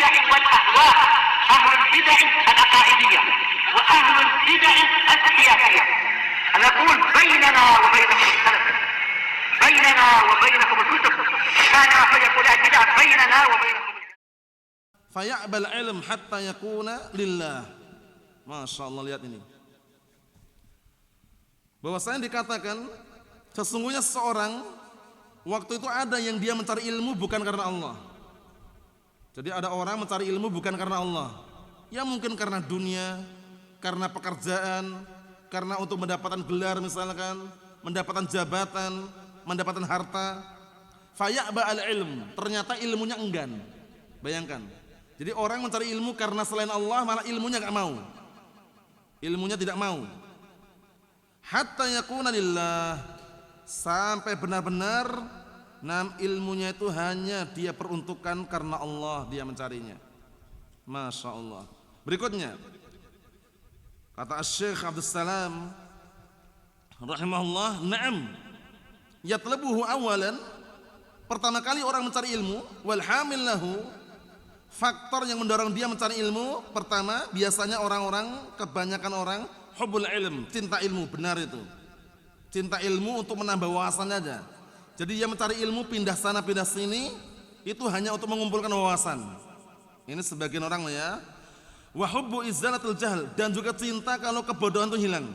البدع والأهواء، أهل البدع العقائدية وأهل البدع السياسية. نقول بيننا وبينكم السلف، بيننا وبينكم الكتب، كان فيقول البدع بيننا وبينكم. Faya'bal ilm hatta yakuna lillah. Masya Allah, lihat ini. Bahwasanya dikatakan sesungguhnya seseorang waktu itu ada yang dia mencari ilmu bukan karena Allah. Jadi ada orang mencari ilmu bukan karena Allah. Ya mungkin karena dunia, karena pekerjaan, karena untuk mendapatkan gelar misalkan, mendapatkan jabatan, mendapatkan harta. Faya'ba al-ilm, ternyata ilmunya enggan. Bayangkan. Jadi orang mencari ilmu karena selain Allah malah ilmunya enggak mau. Ilmunya tidak mau. Hatta yakuna lillah, sampai benar-benar ilmunya itu hanya dia peruntukkan karena Allah dia mencarinya. Masya Allah. Berikutnya kata Syekh Abdus Salam rahimahullah, na'am yatlabuhu awalan, pertama kali orang mencari ilmu, wal hamil lahu, faktor yang mendorong dia mencari ilmu pertama biasanya orang-orang, kebanyakan orang hubbul ilm, cinta ilmu, benar itu. Cinta ilmu untuk menambah wawasan aja. Jadi dia mencari ilmu pindah sana pindah sini itu hanya untuk mengumpulkan wawasan. Ini sebagian orang ya. Wa hubbu izalatul jahl, dan juga cinta kalau kebodohan itu hilang.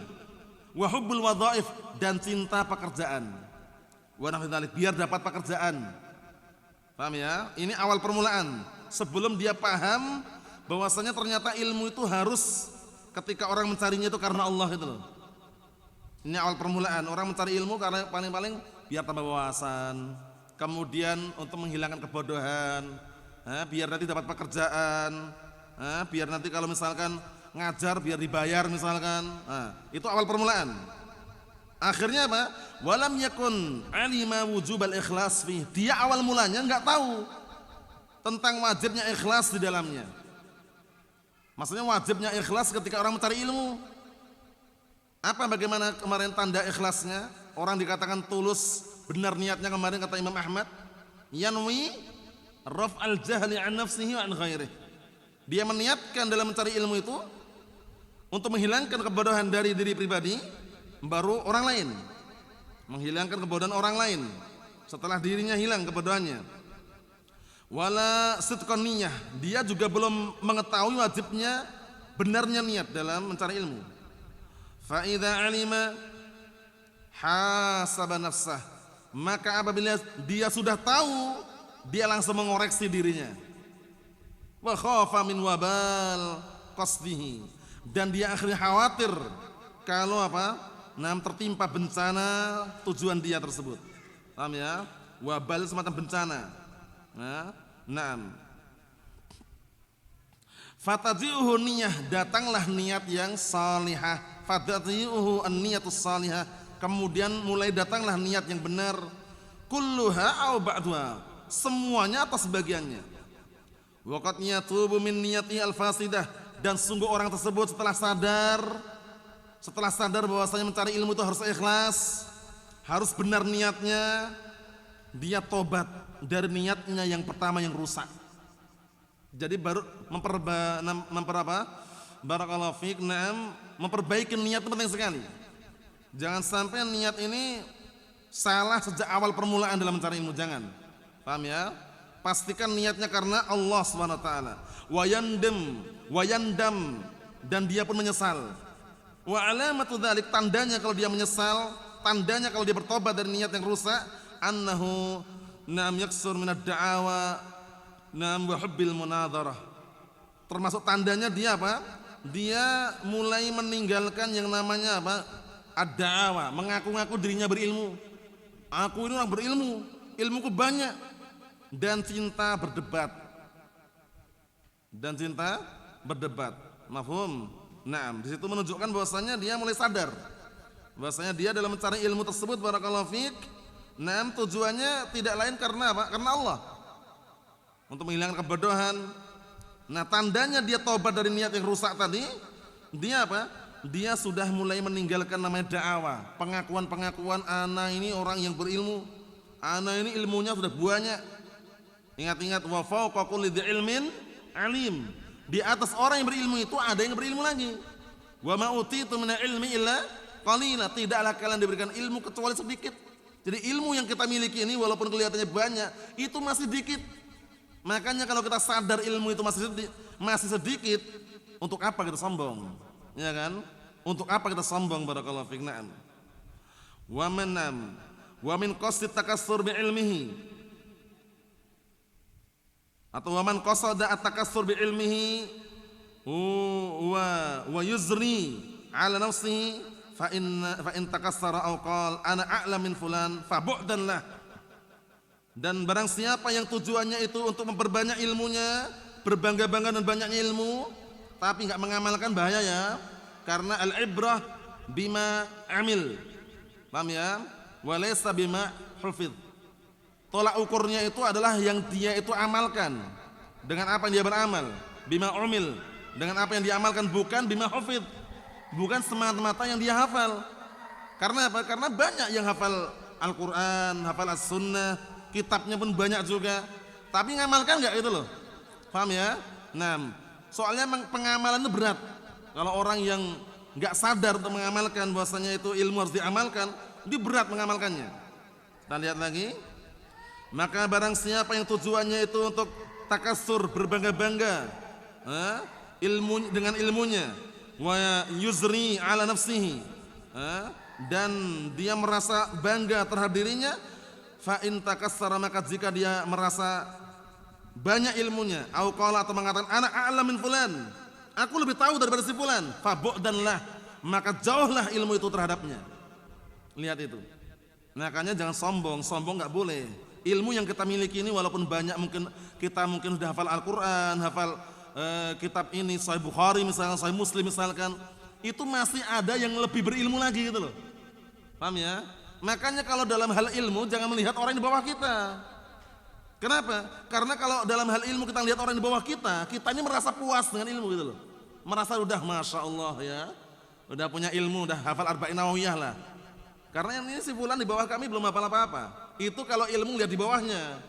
Wa hubbul wadhaif, dan cinta pekerjaan. Wa nahwu dzalik, biar dapat pekerjaan. Paham ya? Ini awal permulaan. Sebelum dia paham bahwasanya ternyata ilmu itu harus ketika orang mencarinya itu karena Allah itu loh. Ini awal permulaan. Orang mencari ilmu karena paling-paling biar tambah wawasan, kemudian untuk menghilangkan kebodohan, biar nanti dapat pekerjaan, biar nanti kalau misalkan ngajar biar dibayar misalkan. Itu awal permulaan. Akhirnya apa? Walam yakun alima wujubal ikhlas fi. Dia awal mulanya enggak tahu tentang wajibnya ikhlas di dalamnya. Maksudnya wajibnya ikhlas ketika orang mencari ilmu. Apa bagaimana kemarin tanda ikhlasnya? Orang dikatakan tulus, benar niatnya kemarin kata Imam Ahmad, yanwi raf'al jahli an nafsihi wa an ghairihi. Dia meniatkan dalam mencari ilmu itu untuk menghilangkan kebodohan dari diri pribadi, baru orang lain. Menghilangkan kebodohan orang lain setelah dirinya hilang kebodohannya. Wala sidqan niyah, dia juga belum mengetahui wajibnya benarnya niat dalam mencari ilmu. Fa idza alima hasaba nafsah, maka apabila dia sudah tahu, dia langsung mengoreksi dirinya. Wa khafa min wabal qasdihi, dan dia akhirnya khawatir kalau tertimpa bencana tujuan dia tersebut. Paham ya? Wabal semacam bencana. Naam. Fataji'uhu niyah, datanglah niat yang salihah. Fataji'uhu an-niyatus salihah, kemudian mulai datanglah niat yang benar. Kulluha aw ba'duha, semuanya atau sebagiannya. Waqad yatubu min niyati al-fasidah, dan sungguh orang tersebut setelah sadar bahwasanya mencari ilmu itu harus ikhlas, harus benar niatnya, dia tobat dari niatnya yang pertama yang rusak. Jadi baru barakallahu fiik, memperbaiki niat itu penting sekali. Jangan sampai niat ini salah sejak awal permulaan dalam mencari ilmu, jangan. Paham ya? Pastikan niatnya karena Allah Subhanahu wa taala. Wa yandam, dan dia pun menyesal. Wa alamatu dzalik, tandanya kalau dia menyesal, tandanya kalau dia bertobat dari niat yang rusak, annahu yaksur minad da'awa wa hubbil munadharah. Termasuk tandanya dia Dia mulai meninggalkan yang namanya ad-da'awa, mengaku-ngaku dirinya berilmu. Aku ini orang berilmu, ilmuku banyak, dan cinta berdebat. Mafhum? Naam, di situ menunjukkan bahwasanya dia mulai sadar bahwasanya dia dalam mencari ilmu tersebut, barakallahu fiik, tujuannya tidak lain karena karena Allah, untuk menghilangkan kebodohan. Tandanya dia taubat dari niat yang rusak tadi, dia dia sudah mulai meninggalkan namanya dakwah, pengakuan ana ini orang yang berilmu, ana ini ilmunya sudah banyak. Ingat-ingat, wa fawqa kulli dzilmin alim. Di atas orang yang berilmu itu ada yang berilmu lagi. Wa ma utitu minal ilmi illa qalila. Tidaklah kalian diberikan ilmu kecuali sedikit. Jadi ilmu yang kita miliki ini walaupun kelihatannya banyak, itu masih sedikit. Makanya kalau kita sadar ilmu itu masih sedikit, untuk apa kita sombong? Ya kan? Untuk apa kita sombong? Barakallahu fiik. Na'am. Wa min qasdi takassur bi ilmihi, atau wa man qasada at-takassur bi ilmihi wa yuzri ala nafsihi fa in takassara aw qala ana a'lam min fulan fa bu'dan lah. Dan barang siapa yang tujuannya itu untuk memperbanyak ilmunya, berbangga-bangga dan banyaknya ilmu, tapi enggak mengamalkan, bahaya ya. Karena al-ibrah bima amil. Paham ya? Walaysa bima hufidh. Tolak ukurnya itu adalah yang dia itu amalkan. Dengan apa yang dia beramal? Bima umil. Dengan apa yang dia amalkan, bukan bima hufidh. Bukan semata-mata yang dia hafal. Karena apa? Karena banyak yang hafal Al-Quran, hafal As-Sunnah, kitabnya pun banyak juga, tapi ngamalkan enggak itu loh. Paham ya? Nah, soalnya pengamalan itu berat. Kalau orang yang enggak sadar untuk mengamalkan bahwasanya itu ilmu harus diamalkan, dia berat mengamalkannya. Kita lihat lagi. Maka barang siapa yang tujuannya itu untuk takasur, berbangga-bangga ilmu dengan ilmunya, wa yuzri ala nafsihi, dan dia merasa bangga terhadap dirinya, fa in takassara, maka jika dia merasa banyak ilmunya, au qala, atau mengatakan ana a'lam min fulan, aku lebih tahu daripada si fulan, fa bu'danlah, maka jauhlah ilmu itu terhadapnya. Lihat itu. Makanya jangan sombong enggak boleh. Ilmu yang kita miliki ini walaupun banyak, mungkin kita sudah hafal Al-Qur'an, hafal kitab ini Sahih Bukhari misalkan, Sahih Muslim misalkan, itu masih ada yang lebih berilmu lagi gitu loh. Paham ya? Makanya kalau dalam hal ilmu jangan melihat orang di bawah kita. Kenapa? Karena kalau dalam hal ilmu kita lihat orang di bawah kita, kitanya merasa puas dengan ilmu gitu loh. Merasa udah Masya Allah ya, udah punya ilmu, udah hafal Arba'in Nawawiyah lah. Karena yang ini si fulan di bawah kami belum hafal apa-apa. Itu kalau ilmu lihat di bawahnya.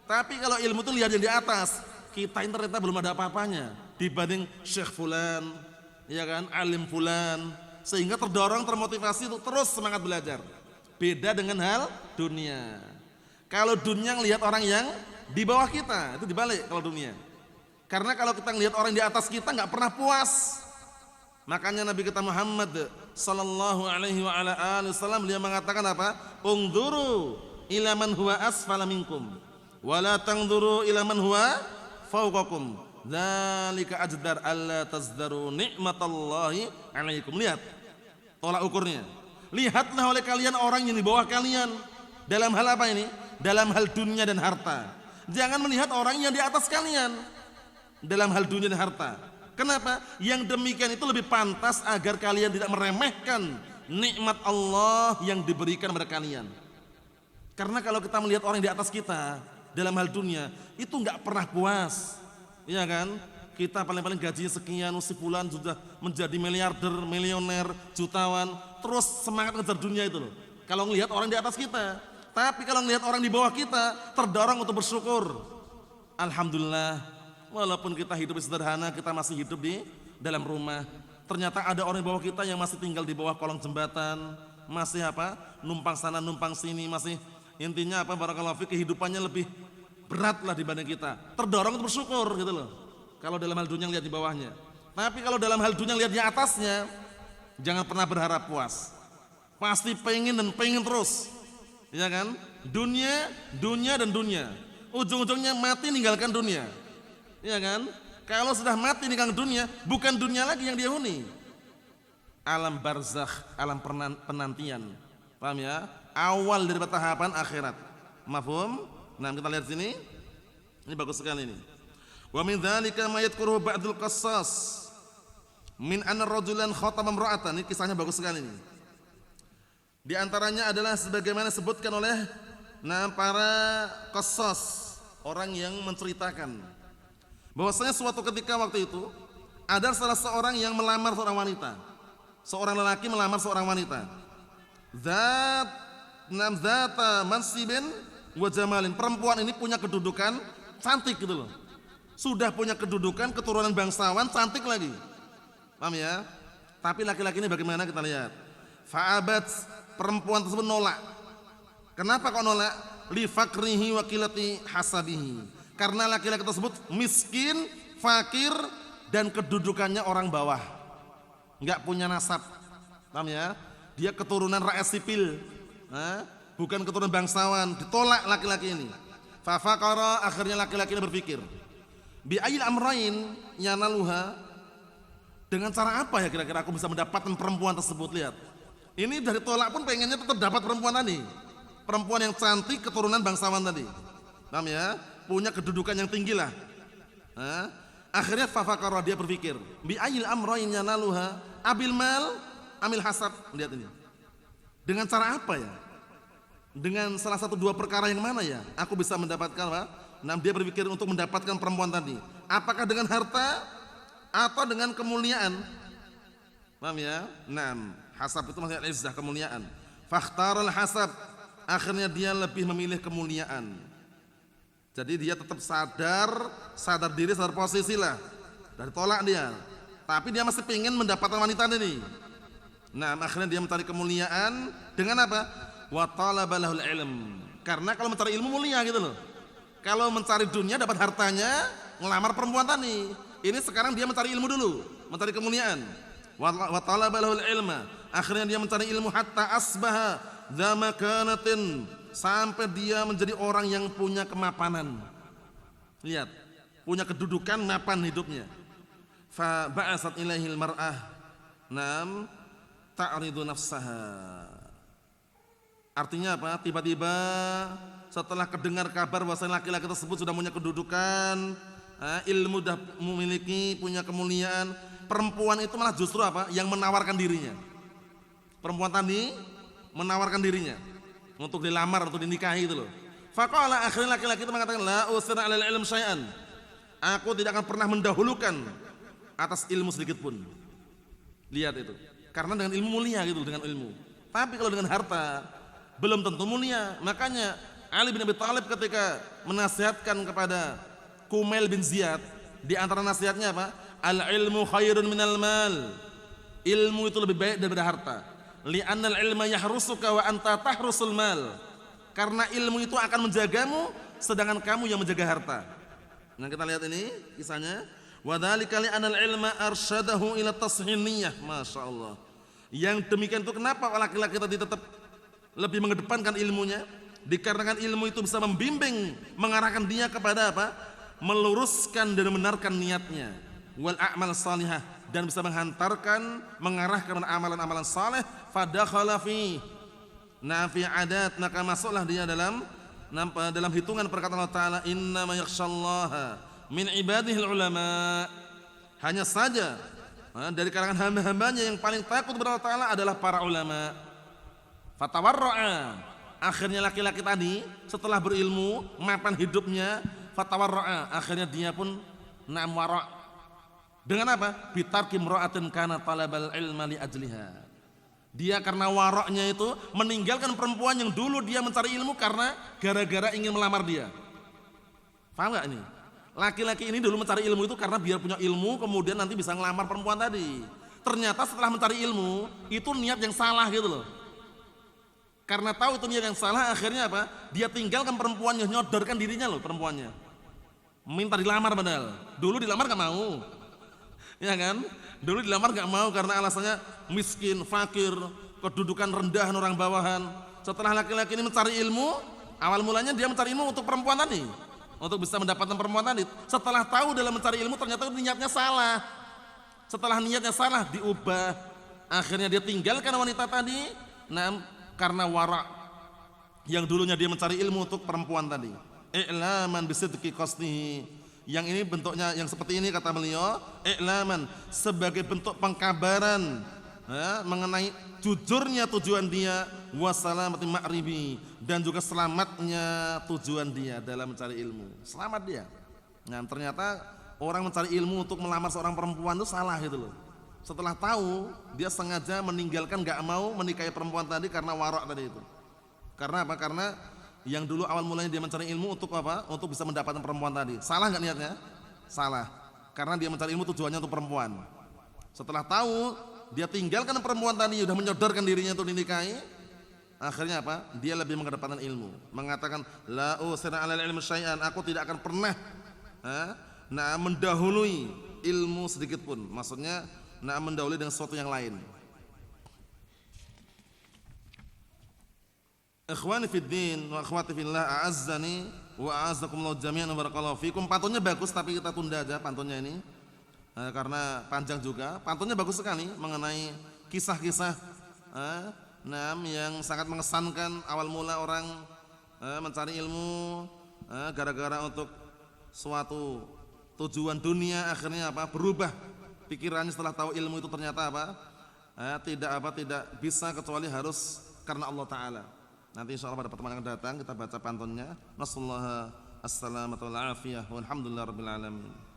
Tapi kalau ilmu itu lihat yang di atas, kita ini ternyata belum ada apa-apanya dibanding Syekh fulan, ya kan, alim fulan, sehingga terdorong, termotivasi untuk terus semangat belajar. Beda dengan hal dunia. Kalau dunia ngelihat orang yang di bawah kita, itu dibalik kalau dunia. Karena kalau kita ngelihat orang di atas kita nggak pernah puas. Makanya Nabi kita Muhammad sallallahu alaihi wa ala alihi wasallam beliau mengatakan apa? Ungduru ila man huwa asfala minkum wa la tangduru ila man huwa fawqakum. Dzalika ajdar alla tazdaru nikmatallahi alaikum. Lihat tolak ukurnya. Lihatlah oleh kalian orang yang di bawah kalian. Dalam hal apa ini? Dalam hal dunia dan harta. Jangan melihat orang yang di atas kalian dalam hal dunia dan harta. Kenapa? Yang demikian itu lebih pantas agar kalian tidak meremehkan nikmat Allah yang diberikan kepada kalian. Karena kalau kita melihat orang di atas kita dalam hal dunia, itu enggak pernah puas. Iya kan? Kita paling-paling gajinya sekian, si fulan sudah menjadi miliarder, milioner, jutawan, terus semangat ngejar dunia itu loh. Kalau melihat orang di atas kita. Tapi kalau melihat orang di bawah kita, terdorong untuk bersyukur. Alhamdulillah, walaupun kita hidup sederhana, kita masih hidup di dalam rumah. Ternyata ada orang di bawah kita yang masih tinggal di bawah kolong jembatan, masih apa? Numpang sana, numpang sini, masih intinya apa? Barakallahu fiik, kehidupannya lebih berat lah dibanding kita. Terdorong untuk bersyukur gitu loh. Kalau dalam hal dunia lihat di bawahnya. Tapi kalau dalam hal dunia lihat di atasnya, jangan pernah berharap puas. Pasti pengen dan pengen terus. Ya kan? Dunia, dunia dan dunia. Ujung-ujungnya mati ninggalkan dunia. Ya kan? Kalau sudah mati ninggalkan dunia, bukan dunia lagi yang dia huni. Alam barzakh, alam penantian. Paham ya? Awal dari tahapan akhirat. Mafhum? Nah, kita lihat sini. Ini bagus sekali ini. Wa min dzalika ma yadhkuruhu ba'dul qassas min anna rajulan khatama imra'atan. Ini kisahnya bagus sekali ini. Di antaranya adalah sebagaimana disebutkan oleh para qassas, orang yang menceritakan bahwasanya suatu ketika waktu itu ada salah seorang yang melamar seorang wanita. Seorang lelaki melamar seorang wanita. Zata mansibin wa jamalin. Perempuan ini punya kedudukan, cantik gitu loh. sudah punya kedudukan, keturunan bangsawan, cantik lagi. Paham ya? Tapi laki-laki ini bagaimana kita lihat. Fa'abat, perempuan tersebut nolak. Kenapa kok nolak? Li fakrihi wa qillati hasabihi. Karena laki-laki tersebut miskin, fakir, dan kedudukannya orang bawah. Enggak punya nasab. Paham ya? Dia keturunan rakyat sipil. Bukan keturunan bangsawan. Ditolak laki-laki ini. Fa faqara, akhirnya laki-laki ini berpikir, bi ayil amrain yanaluha, dengan cara apa ya kira-kira aku bisa mendapatkan perempuan tersebut. Lihat, ini dari tolak pun pengennya tetap dapat perempuan tadi, perempuan yang cantik, keturunan bangsawan tadi. Paham ya? Punya kedudukan yang tinggi lah. Akhirnya fafakara, dia berpikir, bi ayil amrain yanaluha, abil mal amil hasab. Lihat ini, dengan cara apa ya, dengan salah satu dua perkara yang mana ya aku bisa mendapatkan apa? Nah, dia berpikir untuk mendapatkan perempuan tadi. Apakah dengan harta atau dengan kemuliaan? Paham ya? Nah, hasab itu maksudnya izzah, kemuliaan. Fakhtarul hasab, akhirnya dia lebih memilih kemuliaan. Jadi dia tetap sadar diri, sadar posisi lah. Dari tolak dia. Tapi dia masih ingin mendapatkan wanita ini. Nah, akhirnya dia mencari kemuliaan dengan apa? Wa talaba lahul ilm. Karena kalau mencari ilmu mulia gitu loh. Kalau mencari dunia dapat hartanya, ngelamar perempuan tadi. Ini sekarang dia mencari ilmu dulu, mencari kemuliaan. Wa talaba lahul ilma. Akhirnya dia mencari ilmu hatta asbaha dza makanatin, sampai dia menjadi orang yang punya kemapanan. Lihat, punya kedudukan, mapan hidupnya. Fa ba'asat ilaihil mar'ah. Nam ta'ridu nafsaha. Artinya apa? Tiba-tiba setelah kedengar kabar bahwa laki-laki tersebut sudah punya kedudukan, ilmu sudah memiliki, punya kemuliaan, perempuan itu malah justru apa? Yang menawarkan dirinya. Perempuan tadi menawarkan dirinya untuk dilamar, untuk dinikahi itu loh. Faqala, akhirnya laki-laki itu mengatakan, la usra 'alal ilm syai'an. Aku tidak akan pernah mendahulukan atas ilmu sedikit pun. Lihat itu. Karena dengan ilmu mulia gitu, dengan ilmu. Tapi kalau dengan harta belum tentu mulia. Makanya Ali bin Abi Thalib ketika menasihatkan kepada Kumail bin Ziyad, di antara nasihatnya apa? Al-ilmu khairun minal mal. Ilmu itu lebih baik daripada harta. Li'annal ilma yahrusuka wa anta tahrusul mal. Karena ilmu itu akan menjagamu, sedangkan kamu yang menjaga harta. Nah, kita lihat ini kisahnya. Wa dzalika li'annal ilma arsyadahu ila tashin niyyah. Masyaallah. Yang demikian itu kenapa laki-laki tadi tetap lebih mengedepankan ilmunya? Dikarenakan ilmu itu bisa membimbing, mengarahkan dia kepada apa? Meluruskan dan membenarkan niatnya. Wal a'mal salihah, dan bisa menghantarkan, mengarahkan amalan-amalan saleh. Fadakhala fi nafi adat, maka masuklah dia dalam hitungan perkataan Allah Ta'ala, innama yakhshallaha min ibadihil ulama. Hanya saja dari kalangan hamba-hambanya yang paling takut kepada Allah Ta'ala adalah para ulama. Fatawarra'a, akhirnya laki-laki tadi setelah berilmu, mapan hidupnya, fatawarra'a, akhirnya dia pun wara'. Dengan apa? Bitarki imra'atin kana talabal ilma li ajliha. Dia karena waroknya itu meninggalkan perempuan yang dulu dia mencari ilmu karena gara-gara ingin melamar dia. Paham gak ini? Laki-laki ini dulu mencari ilmu itu karena biar punya ilmu, kemudian nanti bisa ngelamar perempuan tadi. Ternyata setelah mencari ilmu, itu niat yang salah gitu loh. Karena tahu itu niat yang salah, akhirnya apa? Dia tinggalkan perempuannya, nyodorkan dirinya loh perempuannya. Minta dilamar padahal. Dulu dilamar gak mau. Ya kan? Dulu dilamar gak mau karena alasannya miskin, fakir, kedudukan rendah, orang bawahan. Setelah laki-laki ini mencari ilmu, awal mulanya dia mencari ilmu untuk perempuan tadi, untuk bisa mendapatkan perempuan tadi. Setelah tahu dalam mencari ilmu ternyata niatnya salah. Setelah niatnya salah diubah, akhirnya dia tinggalkan wanita tadi. Karena wara' yang dulunya dia mencari ilmu untuk perempuan tadi. I'laman bisidqi qasdihi. Yang ini bentuknya yang seperti ini kata beliau, i'laman, sebagai bentuk pengkabaran mengenai jujurnya tujuan dia, wasalamati ma'ribi, dan juga selamatnya tujuan dia dalam mencari ilmu. Selamat dia. Nah, ternyata orang mencari ilmu untuk melamar seorang perempuan itu salah gitu loh. Setelah tahu, dia sengaja meninggalkan, gak mau menikahi perempuan tadi karena warok tadi itu. Karena apa? Karena yang dulu awal mulanya dia mencari ilmu untuk apa? Untuk bisa mendapatkan perempuan tadi. Salah gak niatnya? Salah. Karena dia mencari ilmu tujuannya untuk perempuan. Setelah tahu, dia tinggalkan perempuan tadi, sudah menyodorkan dirinya untuk dinikahi. Akhirnya apa? Dia lebih mengedepankan ilmu. Mengatakan, la usira 'alal ilmi syai'an, aku tidak akan pernah mendahului ilmu sedikit pun. Maksudnya, mendahului dengan sesuatu yang lain. Ikhwani fid din wa akhwati fillah, a'azzani wa a'azzakumullah jami'an wa barakallahu fikum. Pantunnya bagus tapi kita tunda aja pantunnya ini. Karena panjang juga. Pantunnya bagus sekali mengenai kisah-kisah yang sangat mengesankan awal mula orang mencari ilmu gara-gara untuk suatu tujuan dunia, akhirnya apa? Berubah pikirannya setelah tahu ilmu itu ternyata apa? Tidak bisa kecuali harus karena Allah Ta'ala. Nanti insyaallah pada pertemuan yang akan datang kita baca pantunnya. Nasallahu as-salamata wal afiyah walhamdulillahirabbil alamin.